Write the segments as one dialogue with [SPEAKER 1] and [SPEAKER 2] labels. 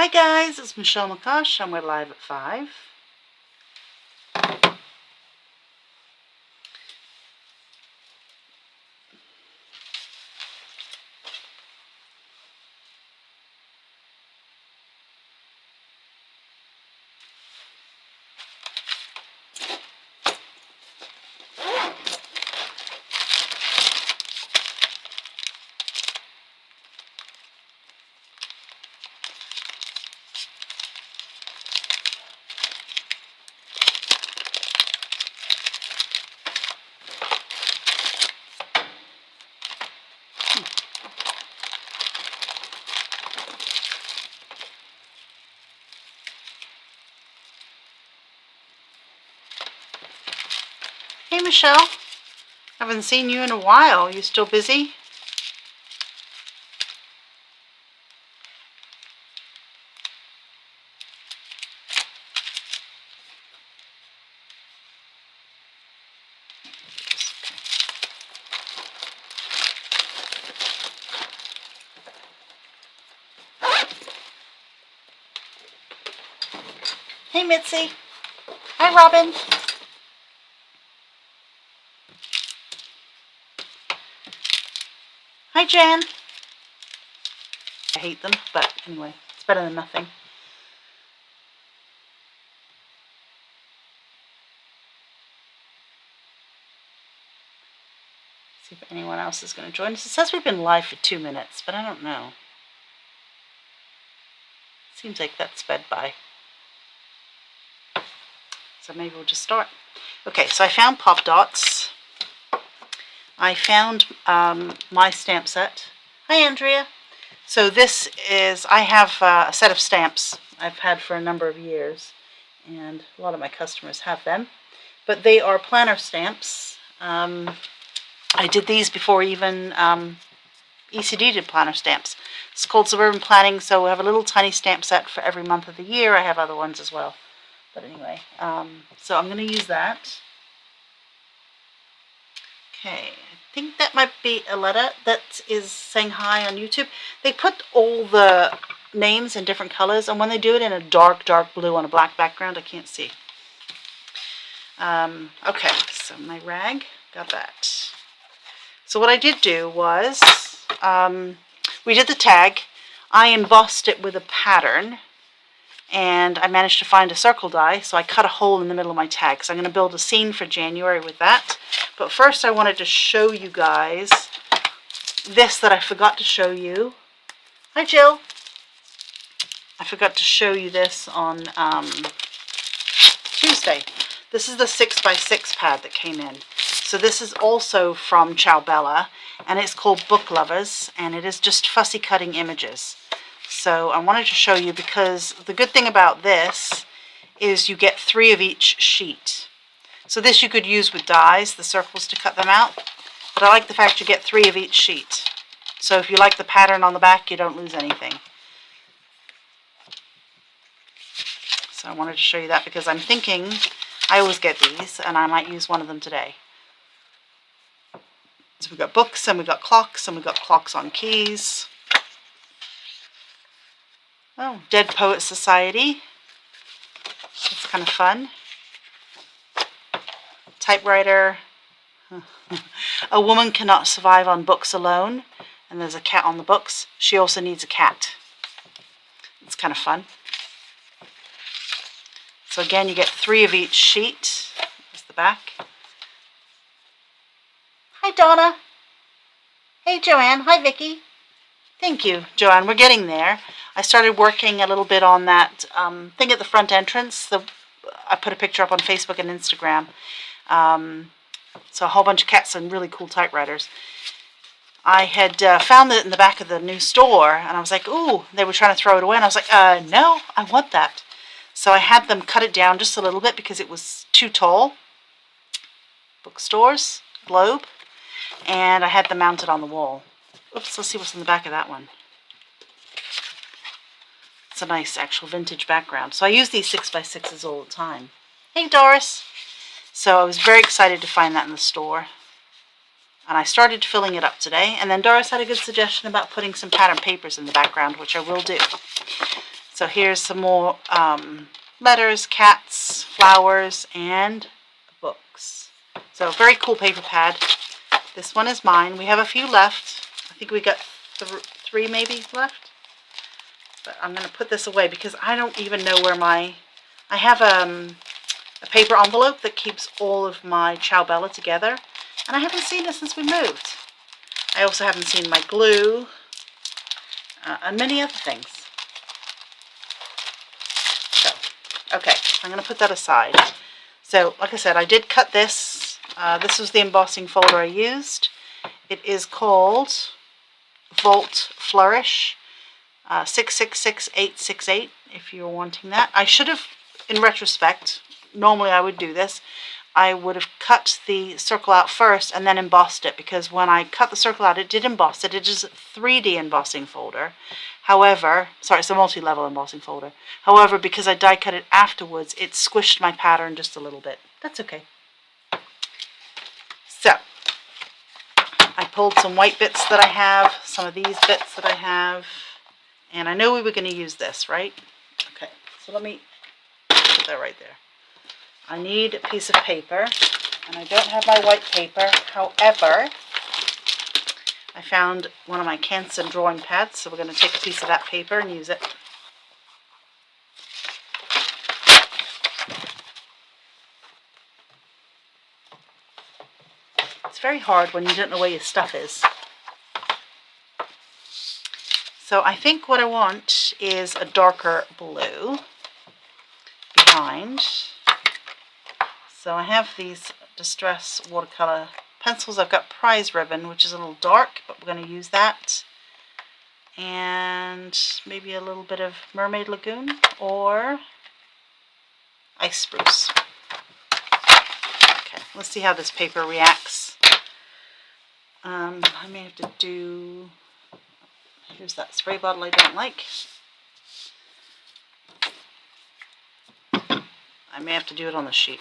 [SPEAKER 1] Hi guys, it's Michelle McCosh and we're live at 5. Hey Michelle, haven't seen you in a while. You still busy? Hey Mitzi. Hi Robin. Hi Jan. I hate them, but anyway, it's better than nothing. See if anyone else is going to join us. It says we've been live for 2 minutes, but I don't know. Seems like that sped by. So maybe we'll just start. Okay, so I found Pop Dots. I found my stamp set. Hi Andrea. So this is, I have a set of stamps I've had for a number of years, and a lot of my customers have them, but they are planner stamps. I did these before even ECD did planner stamps. It's called Suburban Planning, so we have a little tiny stamp set for every month of the year. I have other ones as well, but anyway, so I'm going to use that. Okay, I think that might be a letter that is saying hi on YouTube. They put all the names in different colors, and when they do it in a dark blue on a black background, I can't see. Okay, so my rag, got that. So what I did do was, we did the tag. I embossed it with a pattern, and I managed to find a circle die, so I cut a hole in the middle of my tag. So I'm going to build a scene for January with that. But first I wanted to show you guys this that I forgot to show you. Hi Jill. I forgot to show you this on Tuesday. This is the 6x6 pad that came in. So this is also from Ciao Bella, and it's called Book Lovers, and it is just fussy cutting images. So I wanted to show you because the good thing about this is you get 3 of each sheet. So this you could use with dies, the circles to cut them out, but I like the fact you get 3 of each sheet. So if you like the pattern on the back, you don't lose anything. So I wanted to show you that because I'm thinking I always get these and I might use one of them today. So we've got books and we've got clocks and we've got clocks on keys. Oh, Dead Poet Society. It's kind of fun. Typewriter. A woman cannot survive on books alone. And there's a cat on the books. She also needs a cat. It's kind of fun. So again, you get 3 of each sheet. There's the back. Hi, Donna. Hey, Joanne. Hi, Vicky. Thank you, Joanne. We're getting there. I started working a little bit on that thing at the front entrance. I put a picture up on Facebook and Instagram. So a whole bunch of cats and really cool typewriters. I had found it in the back of the new store, and I was like, ooh, they were trying to throw it away. And I was like, no, I want that. So I had them cut it down just a little bit because it was too tall. Bookstores, Globe. And I had them mounted on the wall. Oops, let's see what's in the back of that one. It's a nice actual vintage background. So I use these 6x6s all the time. Hey Doris. So I was very excited to find that in the store. And I started filling it up today. And then Doris had a good suggestion about putting some pattern papers in the background, which I will do. So here's some more letters, cats, flowers, and books. So very cool paper pad. This one is mine. We have a few left. I think we got three maybe left. But I'm going to put this away because I don't even know where I have a paper envelope that keeps all of my Ciao Bella together. And I haven't seen it since we moved. I also haven't seen my glue and many other things. So, okay, I'm going to put that aside. So, like I said, I did cut this. This was the embossing folder I used. It is called Volt Flourish 666868, if you're wanting that. I should have, in retrospect, normally I would do this, I would have cut the circle out first and then embossed it, because when I cut the circle out, it did emboss it. It is a 3D embossing folder. However, sorry, it's a multi-level embossing folder. However, because I die cut it afterwards, it squished my pattern just a little bit. That's okay. So, I pulled some white bits that I have, some of these bits that I have, and I know we were going to use this, right? Okay, so let me put that right there. I need a piece of paper, and I don't have my white paper. However, I found one of my Canson drawing pads, so we're going to take a piece of that paper and use it. It's very hard when you don't know where your stuff is. So I think what I want is a darker blue behind. So I have these Distress watercolor pencils. I've got Prize Ribbon, which is a little dark, but we're going to use that. And maybe a little bit of Mermaid Lagoon or Ice Spruce. Okay, let's see how this paper reacts. I may have to do... Here's that spray bottle I don't like. I may have to do it on the sheet.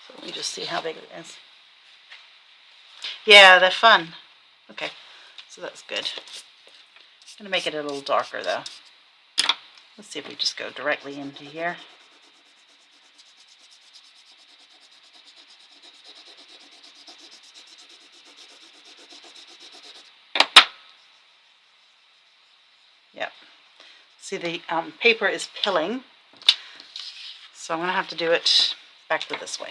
[SPEAKER 1] So let me just see how big it is. Yeah, they're fun. Okay, so that's good. I'm going to make it a little darker though. Let's see if we just go directly into here. Yep. See, the paper is pilling, so I'm going to have to do it back to this way.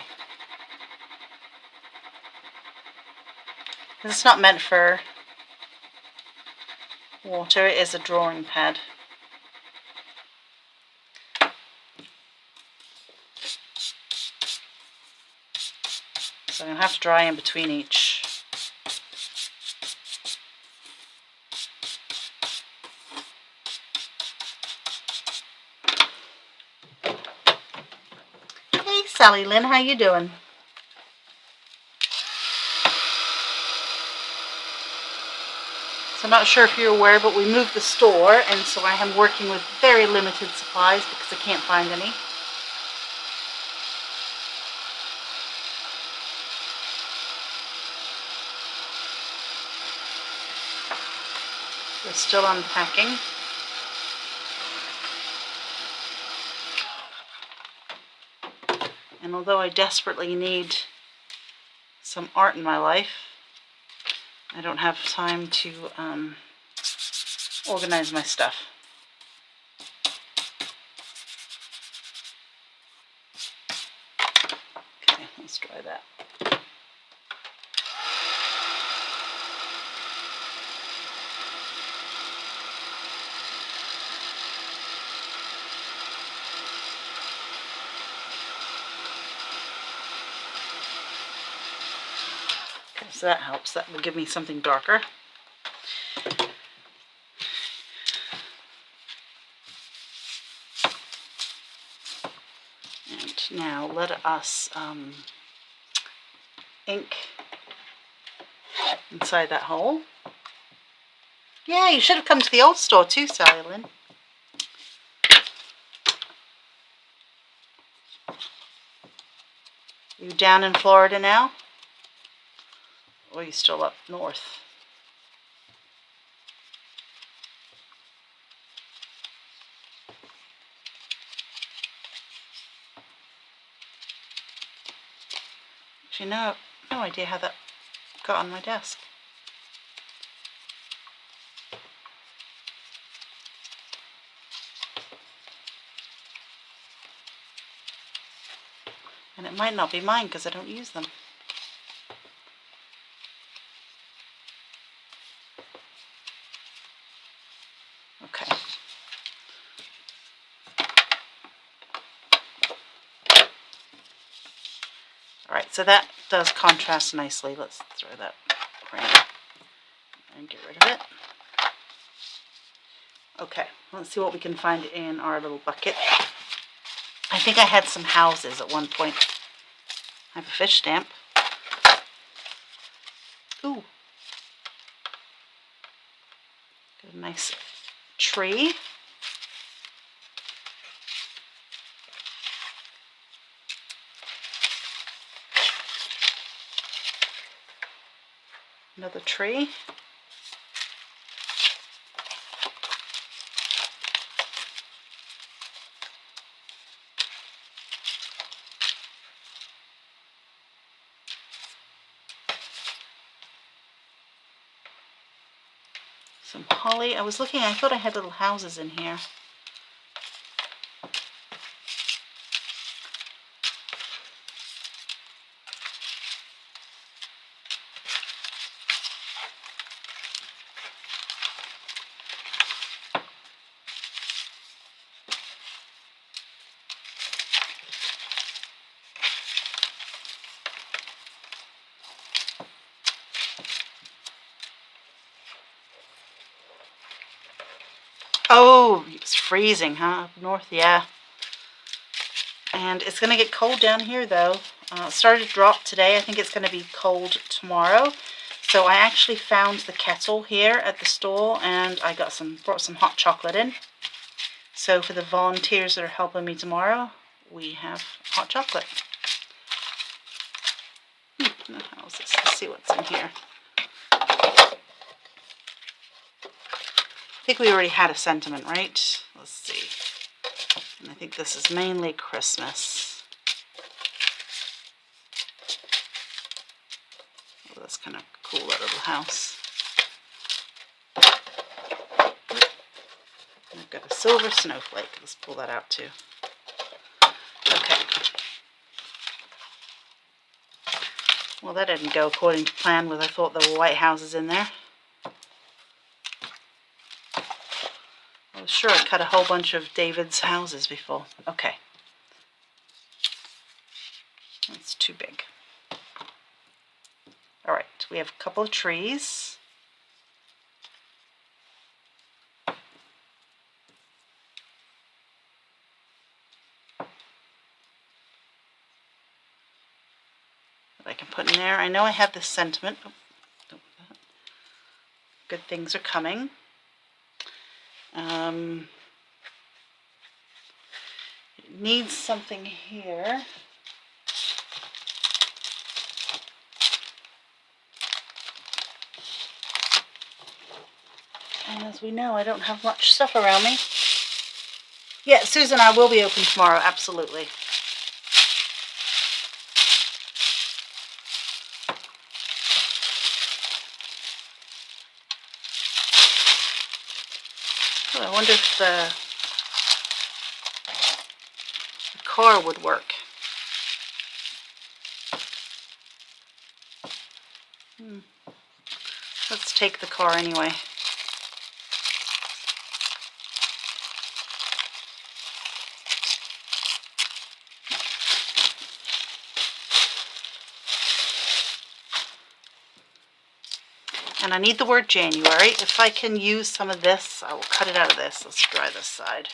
[SPEAKER 1] It's not meant for water, it is a drawing pad. So I'm going to have to dry in between each. Hey Sally Lynn, how you doing? So I'm not sure if you're aware, but we moved the store, and so I am working with very limited supplies because I can't find any. We're still unpacking. And although I desperately need some art in my life, I don't have time to organize my stuff. Okay, let's try that. So that helps. That will give me something darker. And now let us ink inside that hole. Yeah, you should have come to the old store too, Sally Lynn. You down in Florida now? Or are you still up north? Actually, no idea how that got on my desk. And it might not be mine because I don't use them. Okay. Alright, so that does contrast nicely. Let's throw that crayon and get rid of it. Okay, let's see what we can find in our little bucket. I think I had some houses at one point. I have a fish stamp. Ooh. Got a nice tree. Another tree. Some holly. I was looking, I thought I had little houses in here. Oh, it's freezing, huh? Up north, yeah. And it's going to get cold down here, though. It started to drop today. I think it's going to be cold tomorrow. So I actually found the kettle here at the store, and I brought some hot chocolate in. So for the volunteers that are helping me tomorrow, we have hot chocolate. How's this? Let's see what's in here. I think we already had a sentiment, right? Let's see. And I think this is mainly Christmas. Oh, that's kind of cool, that little house. And I've got a silver snowflake. Let's pull that out too. Okay. Well, that didn't go according to plan, I thought there were white houses in there. I was sure I cut a whole bunch of David's houses before. Okay. That's too big. Alright, we have a couple of trees. That I can put in there. I know I have this sentiment. Oh, don't put that. Good things are coming. It needs something here. And as we know, I don't have much stuff around me. Yeah, Susan, I will be open tomorrow, absolutely. Oh, I wonder if the car would work. Let's take the car anyway. And I need the word January. If I can use some of this, I will cut it out of this. Let's try this side.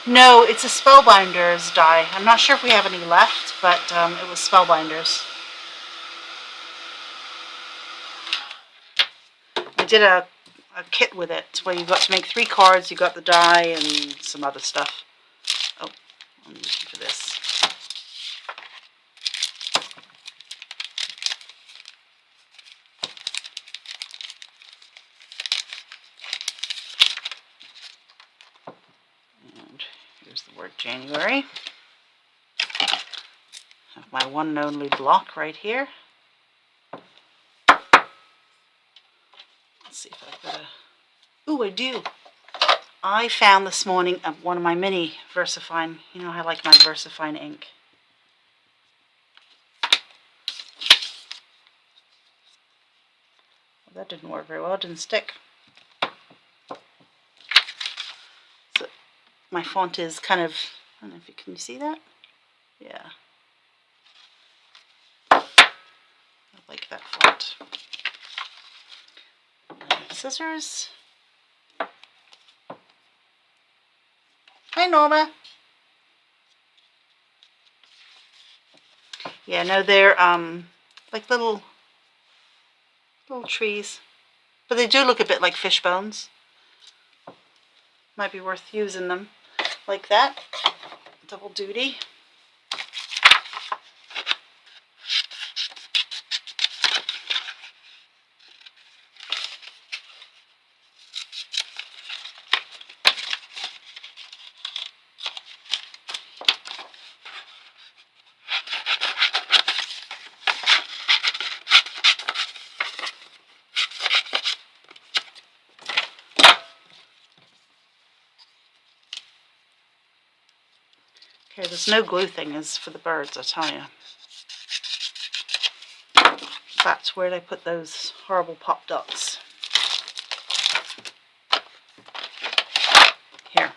[SPEAKER 1] No, it's a Spellbinders die. I'm not sure if we have any left, but it was Spellbinders. I did a kit with it where you got to make 3 cards, you got the die and some other stuff. Oh, I'm looking for this. And here's the word January. I have my one and only block right here. Let's see if I've got a... Ooh, I do. I found this morning one of my mini VersaFine. You know, I like my VersaFine ink. Well, that didn't work very well. It didn't stick. So my font is kind of... I don't know if you can see that? Yeah. I like that font. Scissors. Hi, Norma. Yeah, no, they're like little trees, but they do look a bit like fish bones. Might be worth using them like that. Double duty. Okay, this no glue thing is for the birds, I tell you. That's where they put those horrible pop dots. Here.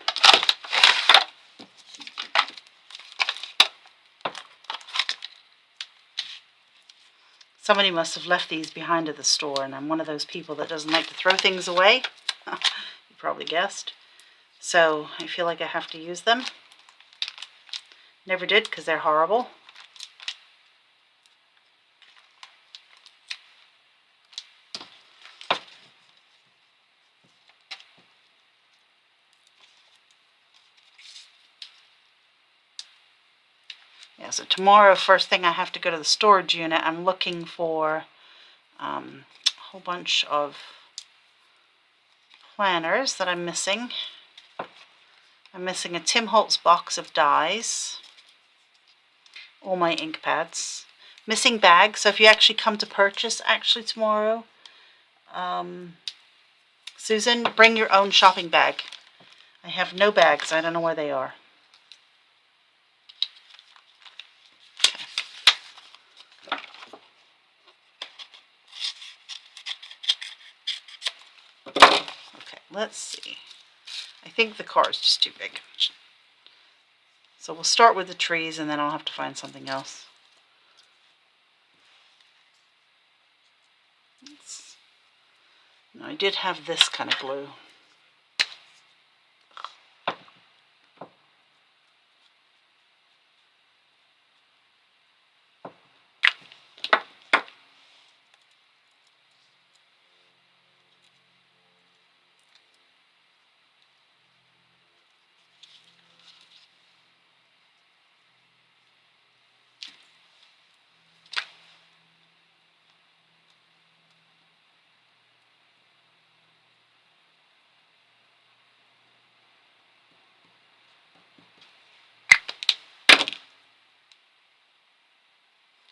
[SPEAKER 1] Somebody must have left these behind at the store, and I'm one of those people that doesn't like to throw things away. You probably guessed. So I feel like I have to use them. Never did because they're horrible. Yeah, so tomorrow, first thing I have to go to the storage unit. I'm looking for a whole bunch of planners that I'm missing. I'm missing a Tim Holtz box of dies, all my ink pads, missing bags. So if you actually come to purchase actually tomorrow, Susan, bring your own shopping bag. I have no bags. I don't know where they are. Okay, let's see. I think the car is just too big. So we'll start with the trees and then I'll have to find something else. No, I did have this kind of glue.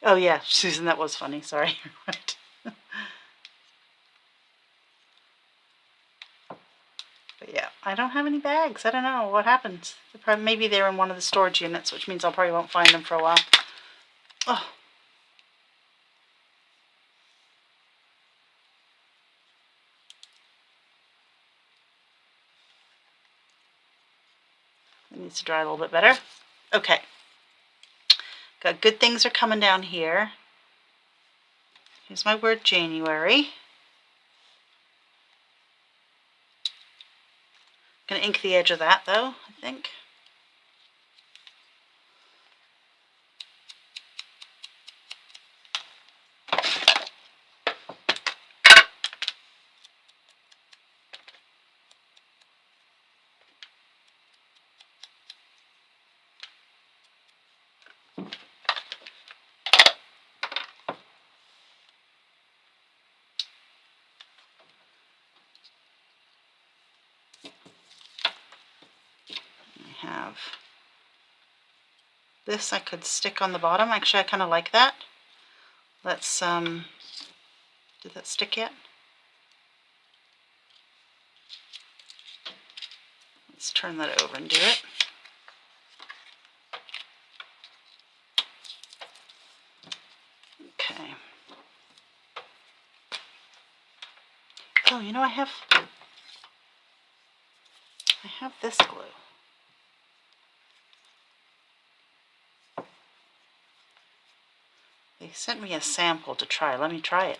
[SPEAKER 1] Oh yeah, Susan, that was funny. Sorry. Right. But yeah, I don't have any bags. I don't know what happened. Maybe they're in one of the storage units, which means I probably won't find them for a while. Oh. It needs to dry a little bit better. Okay. Got good things are coming down here. Here's my word January. Gonna ink the edge of that though, I think. have this I could stick on the bottom. Actually, I kind of like that. Let's, did that stick yet? Let's turn that over and do it. Okay. Oh, you know, I have this glue. They sent me a sample to try. Let me try it.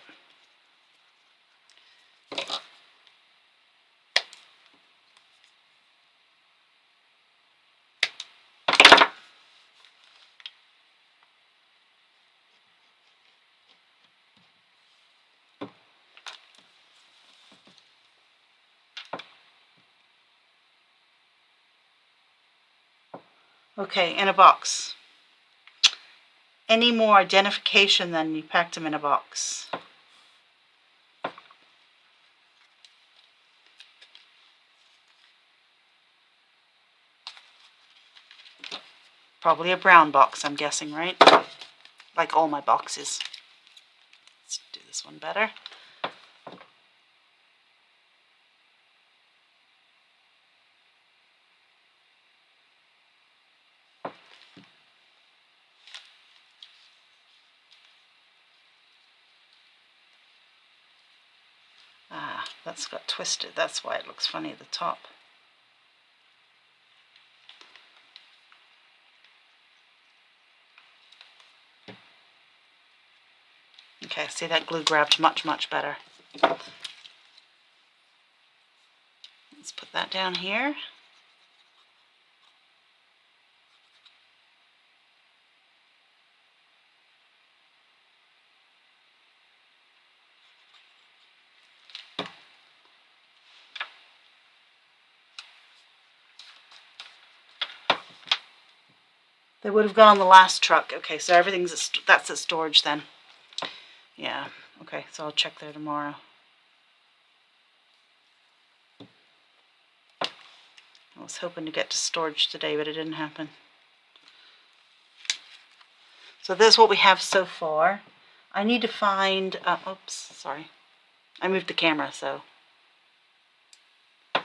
[SPEAKER 1] Okay, in a box. Any more identification than you packed them in a box? Probably a brown box, I'm guessing, right? Like all my boxes. Let's do this one better. Ah, that's got twisted. That's why it looks funny at the top. Okay, see, that glue grabbed much, much better. Let's put that down here. They would have gone on the last truck. Okay, so everything's that's at storage then. Yeah, okay, so I'll check there tomorrow. I was hoping to get to storage today, but it didn't happen. So this is what we have so far. I need to find, oops, sorry. I moved the camera, so. I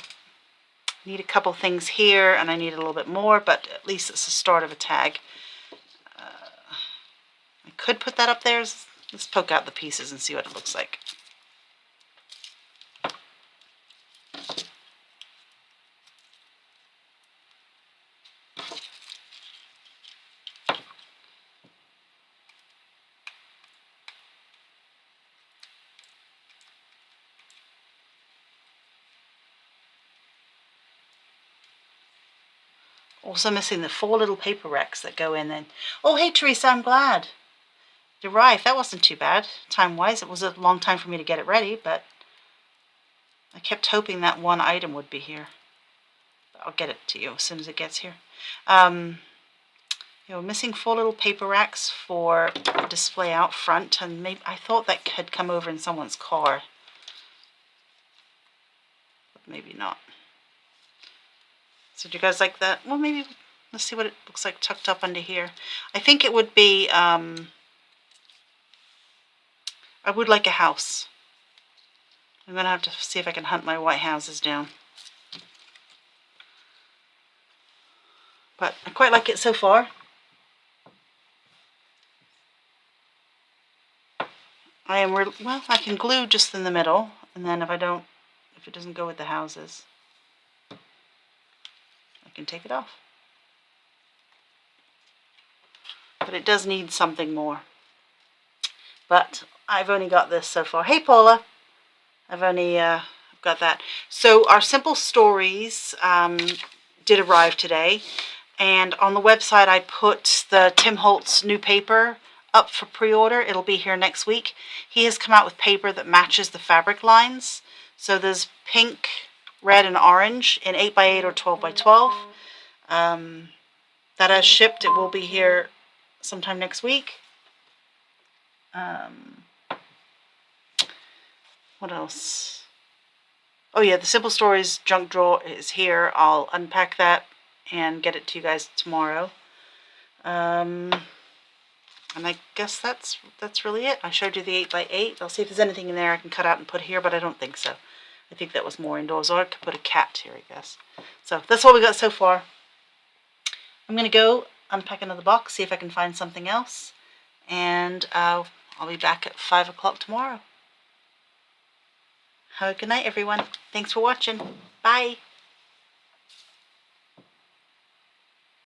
[SPEAKER 1] need a couple things here, and I need a little bit more, but at least it's the start of a tag. I could put that up there. Let's poke out the pieces and see what it looks like. Also missing the 4 little paper racks that go in. And oh, hey Teresa, I'm glad it arrived. That wasn't too bad time-wise. It was a long time for me to get it ready, but I kept hoping that one item would be here. I'll get it to you as soon as it gets here. You know, missing 4 little paper racks for display out front, and maybe I thought that had come over in someone's car, but maybe not. So do you guys like that? Well, maybe let's see what it looks like tucked up under here. I think it would be, I would like a house. I'm going to have to see if I can hunt my white houses down. But I quite like it so far. Well, I can glue just in the middle, and then if it doesn't go with the houses, I can take it off. But it does need something more. But I've only got this so far. Hey Paula, I've only got that. So our simple stories did arrive today, and on the website I put the Tim Holtz new paper up for pre-order. It'll be here next week. He has come out with paper that matches the fabric lines. So there's pink, red, and orange in 8x8 or 12x12. That has shipped. It will be here sometime next week. What else? Oh yeah, the Simple Stories junk drawer is here. I'll unpack that and get it to you guys tomorrow. And I guess that's really it. I showed you the 8x8. I'll see if there's anything in there I can cut out and put here, but I don't think so. I think that was more indoors, or I could put a cat here, I guess. So that's what we got so far. I'm going to go unpack another box, see if I can find something else, and I'll be back at 5 o'clock tomorrow. Have a good night, everyone. Thanks for watching. Bye.